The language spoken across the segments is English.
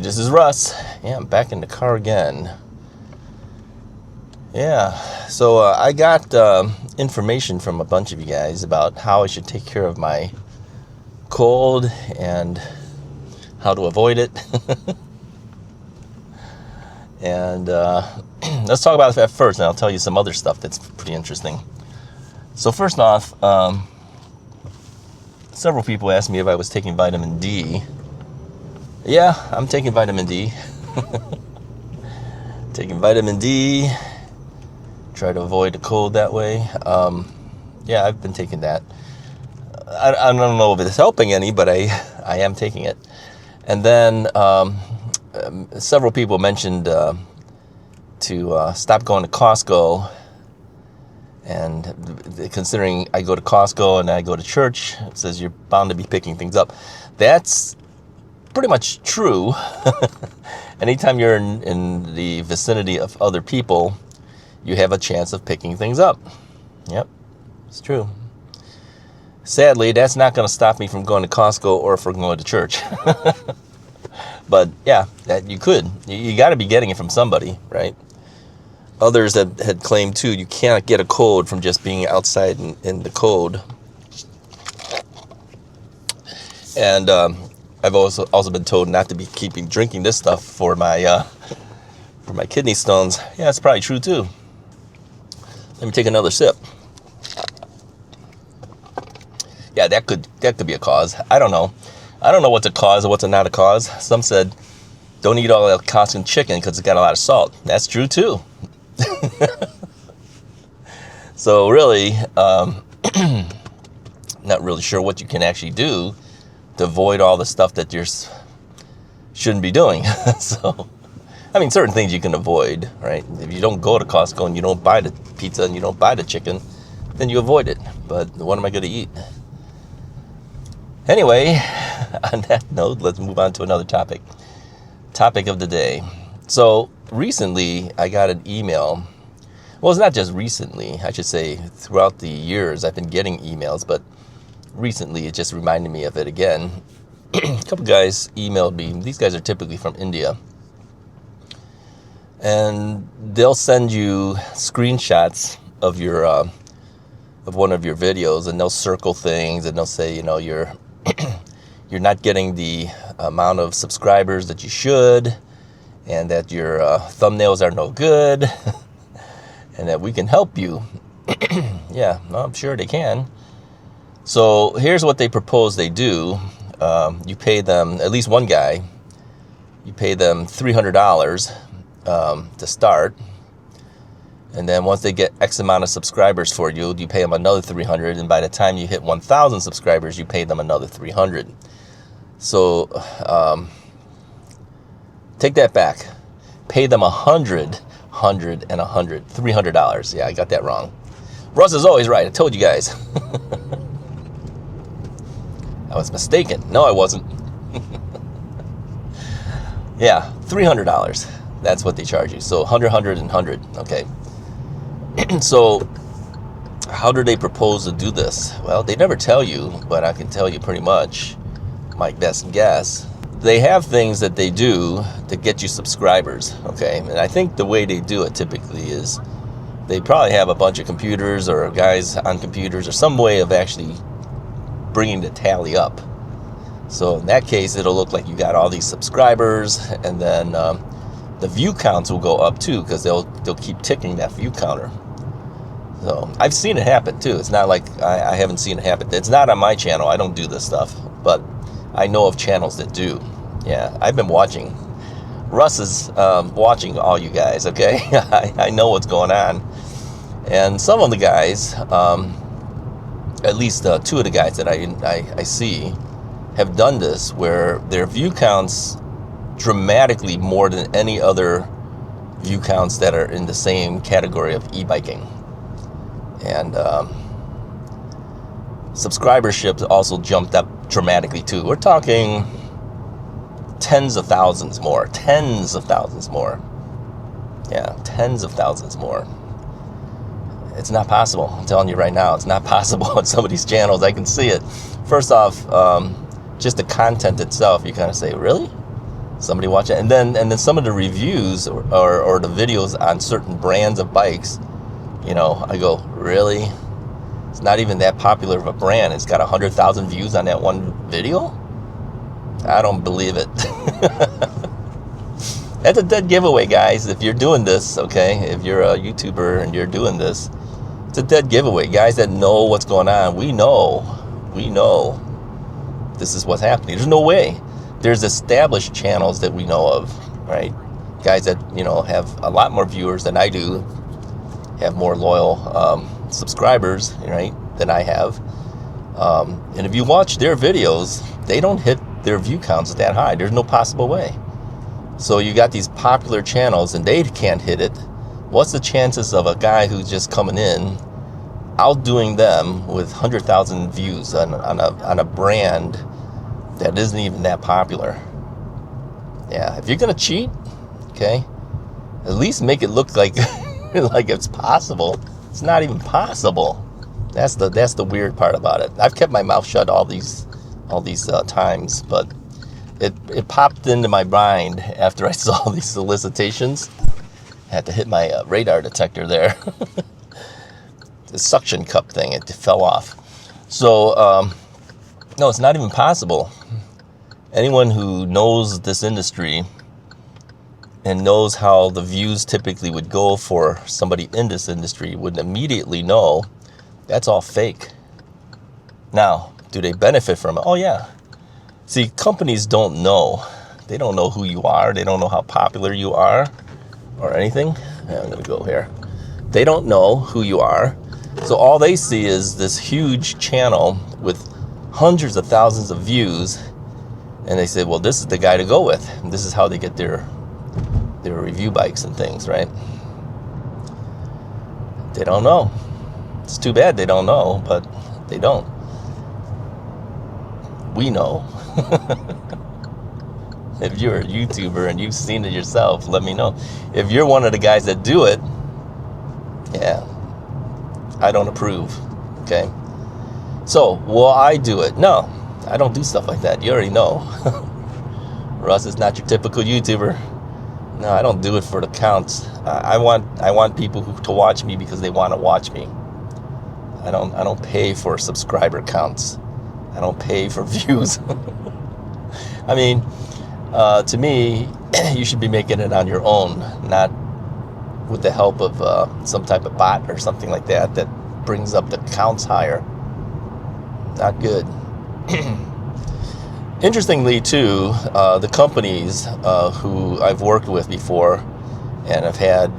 this is Russ. Yeah, I'm back in the car again. Yeah, so I got information from a bunch of you guys about how I should take care of my cold and how to avoid it. And let's talk about that first, and I'll tell you some other stuff that's pretty interesting. So first off, several people asked me if I was taking vitamin D. Yeah, I'm taking vitamin D. Taking vitamin D. Try to avoid the cold that way. Yeah, I've been taking that. I don't know if it's helping any, but I am taking it. And then several people mentioned to stop going to Costco. And considering I go to Costco and I go to church, it says you're bound to be picking things up. That's pretty much true. Anytime you're in the vicinity of other people, you have a chance of picking things up. Yep, it's true. Sadly, that's not going to stop me from going to Costco or from going to church. But yeah, that you could. You got to be getting it from somebody, right? Others had claimed too, you can't get a cold from just being outside in the cold. And I've also been told not to be drinking this stuff for my kidney stones. Yeah, it's probably true too. Let me take another sip. Yeah, that could be a cause. I don't know. I don't know what's a cause or what's not a cause. Some said don't eat all that Costco chicken because it's got a lot of salt. That's true too. So really, not really sure what you can actually do to avoid all the stuff that you shouldn't be doing. So, I mean, certain things you can avoid, right? If you don't go to Costco and you don't buy the pizza and you don't buy the chicken, then you avoid it. But what am I going to eat? Anyway, on that note, let's move on to another topic. Topic of the day. So recently, I got an email. Well, it's not just recently. I should say throughout the years, I've been getting emails, but recently it just reminded me of it again. A couple guys emailed me. These guys are typically from India. And they'll send you screenshots of your of one of your videos, and they'll circle things, and they'll say, you're not getting the amount of subscribers that you should, and that your thumbnails are no good, and that we can help you. Yeah, well, I'm sure they can. So here's what they propose they do. You pay them, at least one guy, you pay them $300 to start. And then once they get X amount of subscribers for you, you pay them another $300. And by the time you hit 1,000 subscribers, you pay them another $300. So take that back. Pay them $100, $300. Yeah, I got that wrong. Russ is always right. I told you guys. I was mistaken. No, I wasn't. Yeah, $300. That's what they charge you. So 100, 100, and 100. Okay. So how do they propose to do this? Well, they never tell you, but I can tell you pretty much my best guess. They have things that they do to get you subscribers, okay? And I think the way they do it typically is they probably have a bunch of computers or guys on computers or some way of actually bringing the tally up. So in that case, it'll look like you got all these subscribers, and then the view counts will go up too, because they'll keep ticking that view counter. So I've seen it happen too. It's not like I haven't seen it happen. It's not on my channel. I don't do this stuff, but I know of channels that do. Yeah, I've been watching. Russ is watching all you guys, okay? I know what's going on. And some of the guys, at least two of the guys that I see, have done this, where their view counts dramatically more than any other view counts that are in the same category of e-biking. And subscribership also jumped up dramatically too. We're talking tens of thousands more. Yeah, tens of thousands more. It's not possible. I'm telling you right now, it's not possible on some of these channels. I can see it. First off, just the content itself, you kind of say, really? Somebody watch it, and then some of the reviews or the videos on certain brands of bikes, you know, I go, really? It's not even that popular of a brand. It's got 100,000 views on that one video? I don't believe it. That's a dead giveaway, guys. If you're doing this, okay, if you're a YouTuber and you're doing this, it's a dead giveaway. Guys that know what's going on, we know this is what's happening. There's no way. There's established channels that we know of, right? Guys that, you know, have a lot more viewers than I do, have more loyal subscribers, right, than I have. And if you watch their videos, they don't hit their view counts that high. There's no possible way. So you got these popular channels and they can't hit it. What's the chances of a guy who's just coming in outdoing them with 100,000 views on a brand that isn't even that popular? Yeah, if you're gonna cheat, okay, at least make it look like like it's possible. It's not even possible. That's the weird part about it. I've kept my mouth shut all these times, but it popped into my mind after I saw these solicitations. I had to hit my radar detector there. The suction cup thing, it fell off. So no, it's not even possible. Anyone who knows this industry and knows how the views typically would go for somebody in this industry would immediately know that's all fake. Now, do they benefit from it? Oh yeah. See, companies don't know. They don't know who you are. They don't know how popular you are or anything. Yeah, I'm gonna go here. They don't know who you are. So all they see is this huge channel with hundreds of thousands of views, and they say, well, this is the guy to go with. And this is how they get their review bikes and things, right? They don't know. It's too bad they don't know, but they don't. We know. If you're a YouTuber and you've seen it yourself, let me know. If you're one of the guys that do it, yeah, I don't approve, okay? So, will I do it? No, I don't do stuff like that. You already know. Russ is not your typical YouTuber. No, I don't do it for the counts. I want people to watch me because they want to watch me. I don't pay for subscriber counts. I don't pay for views. I mean, to me, you should be making it on your own, not with the help of some type of bot or something like that brings up the counts higher. Not good. Interestingly, too, the companies who I've worked with before and have had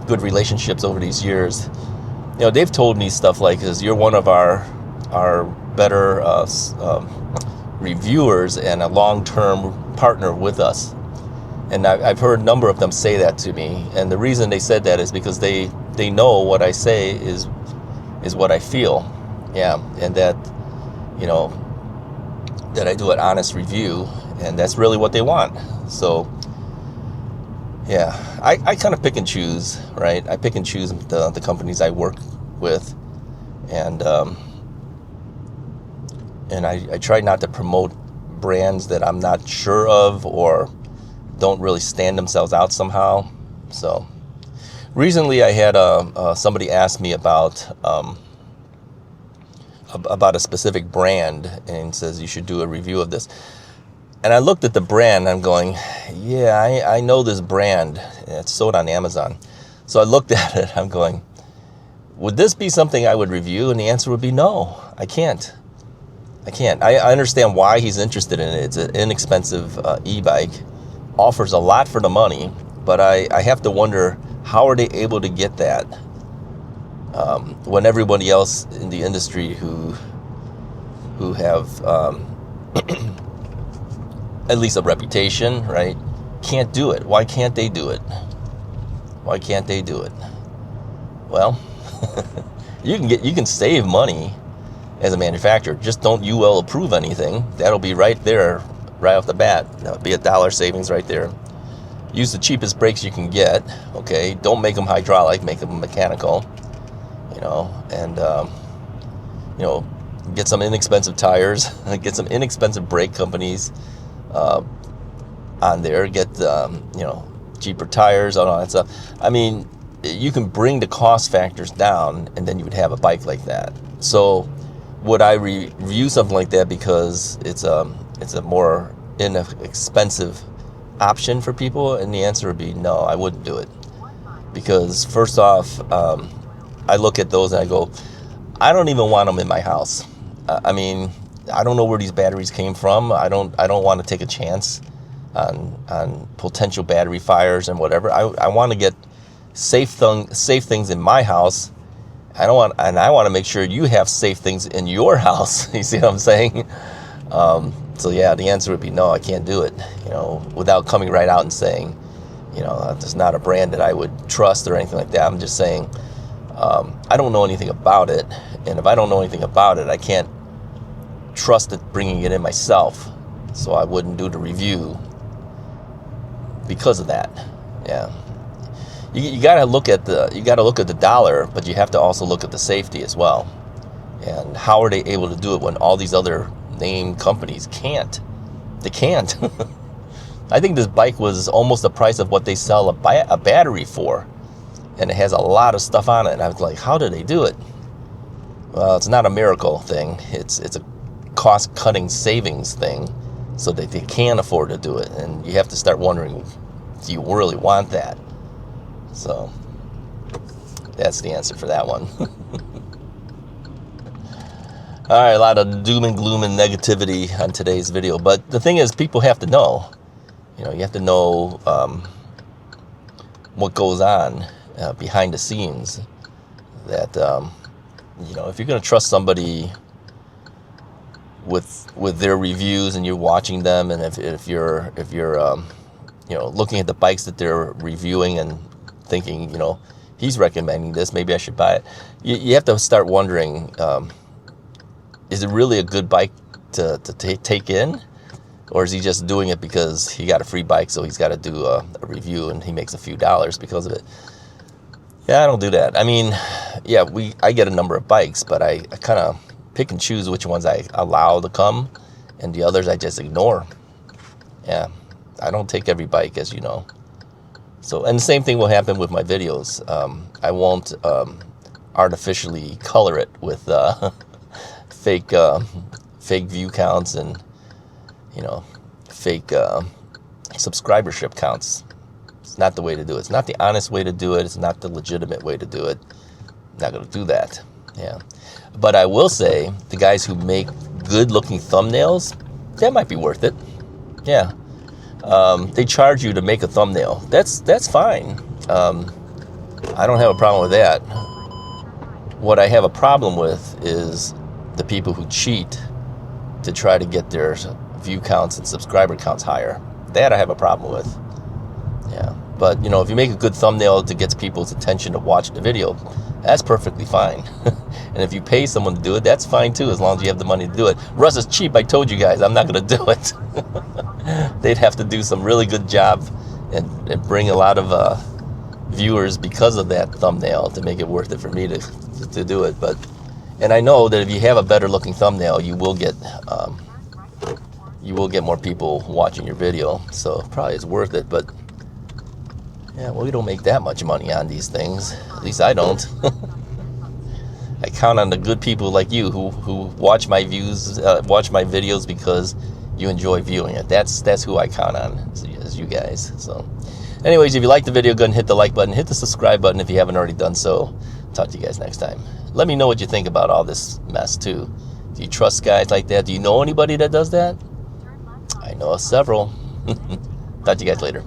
good relationships over these years, you know, they've told me stuff like, "Is you're one of our better reviewers and a long-term partner with us." And I've heard a number of them say that to me. And the reason they said that is because they know what I say is what I feel. Yeah, and that, you know, that I do an honest review, and that's really what they want. So, yeah, I kind of pick and choose, right? I pick and choose the companies I work with, and I try not to promote brands that I'm not sure of or don't really stand themselves out somehow. So, recently I had somebody ask me about a specific brand and says you should do a review of this. And I looked at the brand and I'm going, yeah, I know this brand. It's sold on Amazon. So I looked at it, I'm going, would this be something I would review? And the answer would be no, I can't. I understand why he's interested in it. It's an inexpensive e-bike, offers a lot for the money, but I have to wonder, how are they able to get that when everybody else in the industry who have at least a reputation, right, can't do it? Why can't they do it? Why can't they do it? Well, you can save money as a manufacturer. Just don't UL approve anything. That'll be right there, right off the bat. That'll be $1 savings right there. Use the cheapest brakes you can get. Okay, don't make them hydraulic, make them mechanical. You know, and you know, get some inexpensive tires, get some inexpensive brake companies, on there, get you know, cheaper tires, all that stuff. I mean, you can bring the cost factors down, and then you would have a bike like that. So would I review something like that because it's a more inexpensive option for people? And the answer would be no, I wouldn't do it. Because first off, I look at those and I go, I don't even want them in my house. I mean, I don't know where these batteries came from. I don't want to take a chance on potential battery fires and whatever. I want to get safe things in my house. I want to make sure you have safe things in your house. You see what I'm saying? So yeah, the answer would be no, I can't do it. You know, without coming right out and saying, you know, it's not a brand that I would trust or anything like that. I'm just saying, I don't know anything about it, and if I don't know anything about it, I can't trust it bringing it in myself. So I wouldn't do the review because of that. Yeah. You gotta look at the dollar, but you have to also look at the safety as well. And how are they able to do it when all these other name companies can't? They can't. I think this bike was almost the price of what they sell a battery for, and it has a lot of stuff on it. And I was like, how do they do it? Well, it's not a miracle thing. It's a cost-cutting savings thing, so that they can afford to do it. And you have to start wondering, do you really want that? So that's the answer for that one. All right, a lot of doom and gloom and negativity on today's video. But the thing is, people have to know. You know, you have to know what goes on behind the scenes. That you know, if you're going to trust somebody with their reviews and you're watching them, and if you're you know, looking at the bikes that they're reviewing and thinking, you know, he's recommending this, maybe I should buy it. You have to start wondering, is it really a good bike to take in? Or is he just doing it because he got a free bike, so he's got to do a review and he makes a few dollars because of it? Yeah, I don't do that. I mean, yeah, I get a number of bikes, but I kind of pick and choose which ones I allow to come, and the others I just ignore. Yeah, I don't take every bike, as you know. So, and the same thing will happen with my videos. I won't artificially color it with fake view counts and, you know, fake subscribership counts. It's not the way to do it. It's not the honest way to do it. It's not the legitimate way to do it. I'm not going to do that. Yeah. But I will say, the guys who make good-looking thumbnails, that might be worth it. Yeah. They charge you to make a thumbnail. That's fine. I don't have a problem with that. What I have a problem with is the people who cheat to try to get their view counts and subscriber counts higher. That I have a problem with. Yeah. But, you know, if you make a good thumbnail to get people's attention to watch the video, that's perfectly fine. And if you pay someone to do it, that's fine too, as long as you have the money to do it. Russ is cheap, I told you guys. I'm not going to do it. They'd have to do some really good job and bring a lot of viewers because of that thumbnail to make it worth it for me to do it. And I know that if you have a better looking thumbnail, you will get more people watching your video. So probably it's worth it. But yeah, well, we don't make that much money on these things. At least I don't. I count on the good people like you who watch my videos because you enjoy viewing it. That's who I count on, as you guys. So anyways, if you like the video, go ahead and hit the like button, hit the subscribe button if you haven't already done so. Talk to you guys next time. Let me know what you think about all this mess too. Do you trust guys like that? Do you know anybody that does that? I know several. Talk to you guys later.